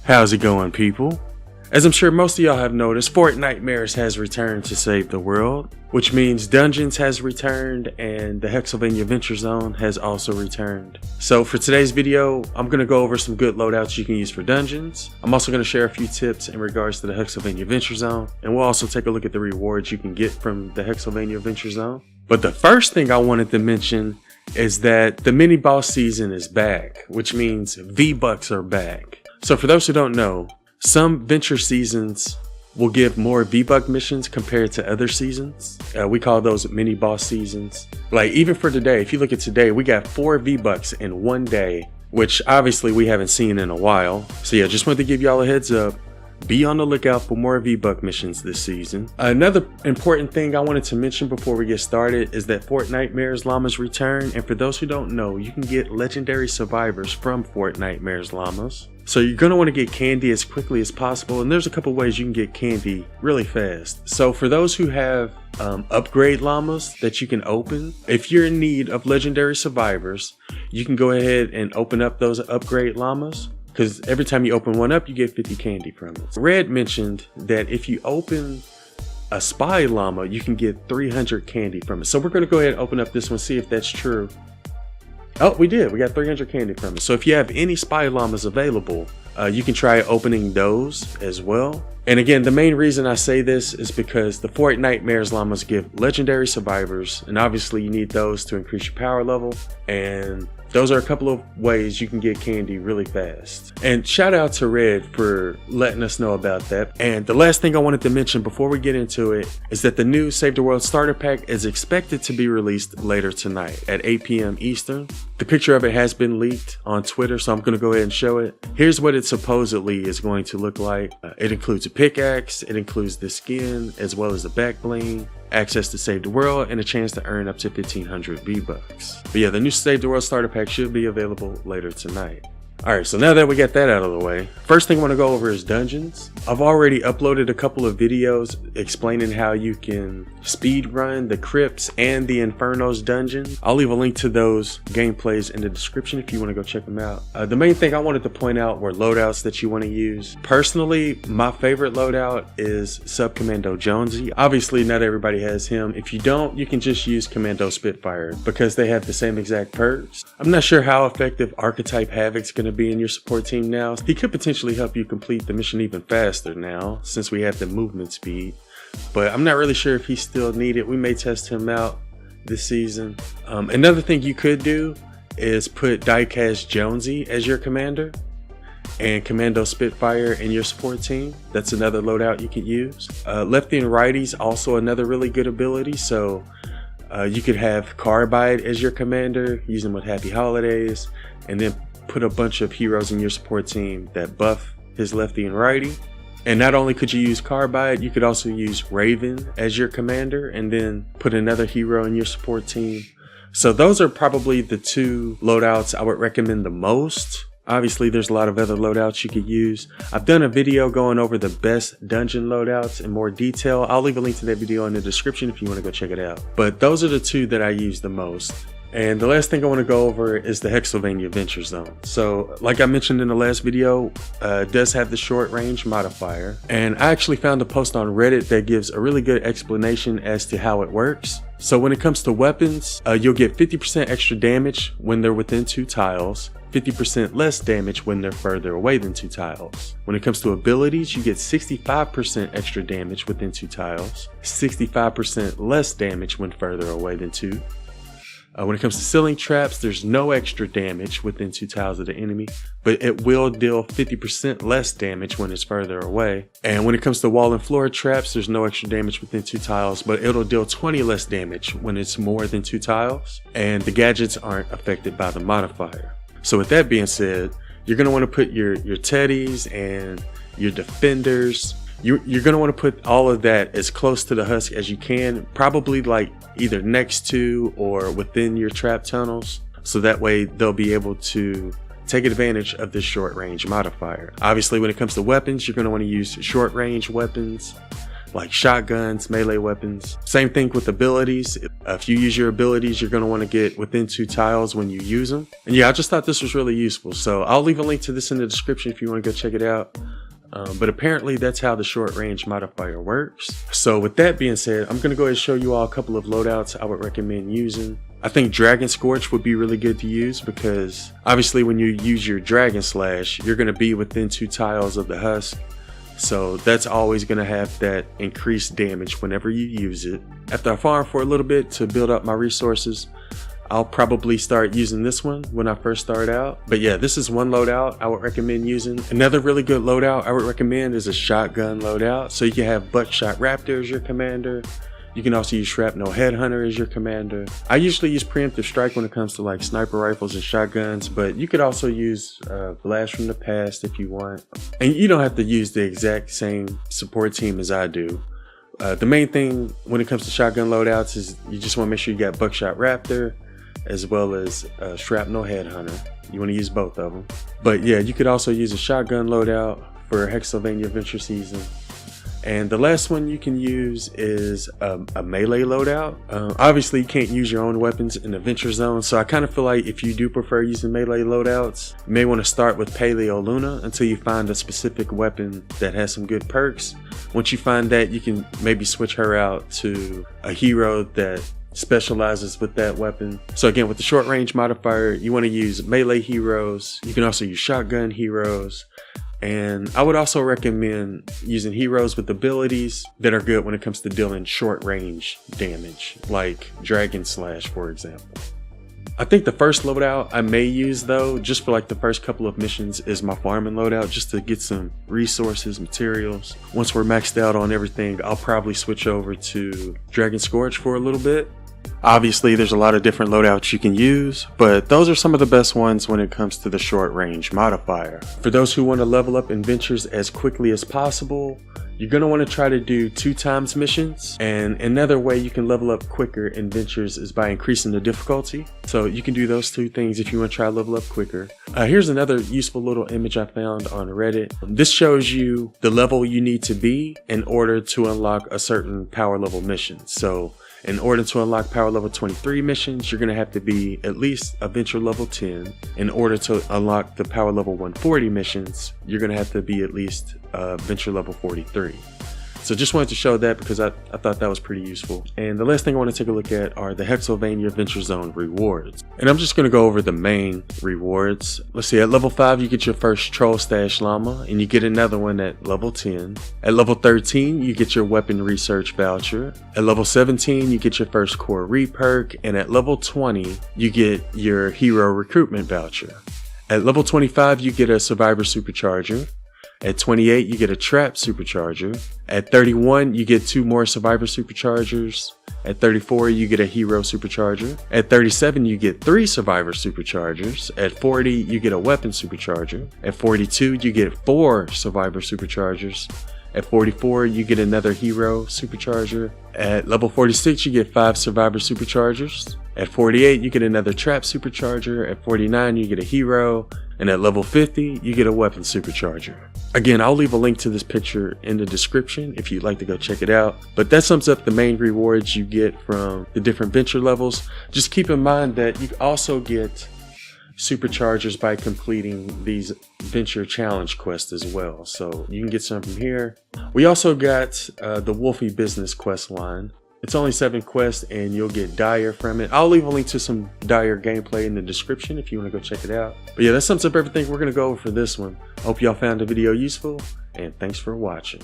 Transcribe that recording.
How's it going, people? As I'm sure most of y'all have noticed, Fortnitemares has returned to save the world, which means Dungeons has returned and the Hexylvania Adventure Zone has also returned. So for today's video, I'm going to go over some good loadouts you can use for Dungeons. I'm also going to share a few tips in regards to the Hexylvania Adventure Zone, and we'll also take a look at the rewards you can get from the Hexylvania Adventure Zone. But the first thing I wanted to mention is that the mini boss season is back, which means V-Bucks are back. So for those who don't know, some venture seasons will give more V-Buck missions compared to other seasons. We call those mini boss seasons. Like even for today, if you look at today, we got 4 V-Bucks in one day, which obviously we haven't seen in a while. So yeah, just wanted to give y'all a heads up. Be on the lookout for more V-Buck missions this season. Another important thing I wanted to mention before we get started is that Fortnitemares Llamas return, and for those who don't know, you can get legendary survivors from Fortnitemares Llamas. So you're going to want to get candy as quickly as possible, and there's a couple ways you can get candy really fast. So for those who have upgrade llamas that you can open, if you're in need of legendary survivors, you can go ahead and open up those upgrade llamas, because every time you open one up, you get 50 candy from it. Red mentioned that if you open a spy llama, you can get 300 candy from it. So we're going to go ahead and open up this one, see if that's true. Oh, we did. We got 300 candy from it. So if you have any spy llamas available, you can try opening those as well. And again, the main reason I say this is because the Fortnitemares llamas give legendary survivors, and obviously you need those to increase your power level. And those are a couple of ways you can get candy really fast. And shout out to Red for letting us know about that. And the last thing I wanted to mention before we get into it is that the new Save the World Starter Pack is expected to be released later tonight at 8 p.m. Eastern. The picture of it has been leaked on Twitter, so I'm going to go ahead and show it. Here's what it supposedly is going to look like. It includes a pickaxe, it includes the skin, as well as the back bling, access to Save the World, and a chance to earn up to 1,500 V-Bucks. But yeah, the new Save the World Starter Pack should be available later tonight. Alright, so now that we got that out of the way, first thing I want to go over is Dungeons. I've already uploaded a couple of videos explaining how you can speed run the Crypts and the Inferno's dungeon. I'll leave a link to those gameplays in the description if you want to go check them out. The main thing I wanted to point out were loadouts that you want to use. Personally, my favorite loadout is Sub-Commando Jonesy. Obviously, not everybody has him. If you don't, you can just use Commando Spitfire because they have the same exact perks. I'm not sure how effective Archetype Havoc's going to be in your support team now. He could potentially help you complete the mission even faster now since we have the movement speed, but I'm not really sure if he's still needed. We may test him out this season. Another thing you could do is put Diecast Jonesy as your commander and Commando Spitfire in your support team. That's another loadout you could use. Lefty and righty's also another really good ability, so you could have Carbide as your commander, use him with Happy Holidays, and then put a bunch of heroes in your support team that buff his lefty and righty. And not only could you use Carbide, you could also use Raven as your commander and then put another hero in your support team. So those are probably the two loadouts I would recommend the most. Obviously there's a lot of other loadouts you could use. I've done a video going over the best dungeon loadouts in more detail. I'll leave a link to that video in the description if you want to go check it out. But those are the two that I use the most. And the last thing I want to go over is the Hexylvania Adventure Zone. So like I mentioned in the last video, it does have the short range modifier. And I actually found a post on Reddit that gives a really good explanation as to how it works. So when it comes to weapons, you'll get 50% extra damage when they're within 2 tiles, 50% less damage when they're further away than 2 tiles. When it comes to abilities, you get 65% extra damage within 2 tiles, 65% less damage when further away than 2. When it comes to ceiling traps, there's no extra damage within 2 tiles of the enemy, but it will deal 50% less damage when it's further away. And when it comes to wall and floor traps, there's no extra damage within 2 tiles, but it'll deal 20 less damage when it's more than 2 tiles. And the gadgets aren't affected by the modifier. So with that being said, you're going to want to put your teddies and your defenders. You're going to want to put all of that as close to the husk as you can, probably like either next to or within your trap tunnels, so that way they'll be able to take advantage of this short range modifier. Obviously when it comes to weapons, you're going to want to use short range weapons. like shotguns, melee weapons. Same thing with abilities. If you use your abilities, you're going to want to get within 2 tiles when you use them. And yeah, I just thought this was really useful. So I'll leave a link to this in the description if you want to go check it out. But apparently that's how the short range modifier works. So with that being said, I'm going to go ahead and show you all a couple of loadouts I would recommend using. I think Dragon Scorch would be really good to use because obviously when you use your Dragon Slash, you're going to be within 2 tiles of the husk. So that's always going to have that increased damage whenever you use it. After I farm for a little bit to build up my resources, I'll probably start using this one when I first start out. But yeah, this is one loadout I would recommend using. Another really good loadout I would recommend is a shotgun loadout. So you can have Buckshot Raptor as your commander. You can also use Shrapnel Headhunter as your commander. I usually use Preemptive Strike when it comes to like sniper rifles and shotguns, but you could also use Blast from the Past if you want. And you don't have to use the exact same support team as I do. The main thing when it comes to shotgun loadouts is you just want to make sure you got Buckshot Raptor as well as Shrapnel Headhunter. You want to use both of them. But yeah, you could also use a shotgun loadout for Hexylvania Adventure Season. And the last one you can use is a melee loadout. Obviously you can't use your own weapons in Adventure Zone, so I kind of feel like if you do prefer using melee loadouts, you may want to start with Paleo Luna until you find a specific weapon that has some good perks. Once you find that, you can maybe switch her out to a hero that specializes with that weapon. So again, with the short range modifier, you want to use melee heroes. You can also use shotgun heroes. And I would also recommend using heroes with abilities that are good when it comes to dealing short range damage, like Dragon Slash, for example. I think the first loadout I may use though, just for like the first couple of missions, is my farming loadout, just to get some resources, materials. Once we're maxed out on everything, I'll probably switch over to Dragon Scorch for a little bit. Obviously there's a lot of different loadouts you can use, but those are some of the best ones when it comes to the short range modifier. For those who want to level up in Ventures as quickly as possible, you're going to want to try to do 2 times missions. And another way you can level up quicker in Ventures is by increasing the difficulty. So you can do those 2 things if you want to try to level up quicker. Here's another useful little image I found on Reddit. This shows you the level you need to be in order to unlock a certain power level mission. So in order to unlock power level 23 missions, you're going to have to be at least a Venture level 10. In order to unlock the power level 140 missions, you're going to have to be at least Venture level 43. So just wanted to show that because I thought that was pretty useful. And the last thing I want to take a look at are the Hexylvania Adventure Zone rewards. And I'm just going to go over the main rewards. Let's see, at level 5 you get your first Troll Stash Llama, and you get another one at level 10. At level 13 you get your Weapon Research voucher. At level 17 you get your first Core Reperk, and at level 20 you get your Hero Recruitment voucher. At level 25 you get a Survivor Supercharger. At 28, you get a Trap Supercharger. At 31, you get 2 more Survivor Superchargers. At 34, you get a Hero Supercharger. At 37, you get 3 Survivor Superchargers. At 40, you get a Weapon Supercharger. At 42, you get 4 Survivor Superchargers. At 44, you get another Hero Supercharger. At level 46, you get 5 Survivor Superchargers. At 48, you get another Trap Supercharger. At 49, you get a Hero. And at level 50, you get a Weapon Supercharger. Again, I'll leave a link to this picture in the description if you'd like to go check it out. But that sums up the main rewards you get from the different Venture levels. Just keep in mind that you also get Superchargers by completing these Venture Challenge quests as well. So you can get some from here. We also got the Wolfie Business quest line. It's only 7 quests and you'll get Dire from it. I'll leave a link to some Dire gameplay in the description if you want to go check it out. But yeah, that sums up everything we're going to go over for this one. Hope y'all found the video useful, and thanks for watching.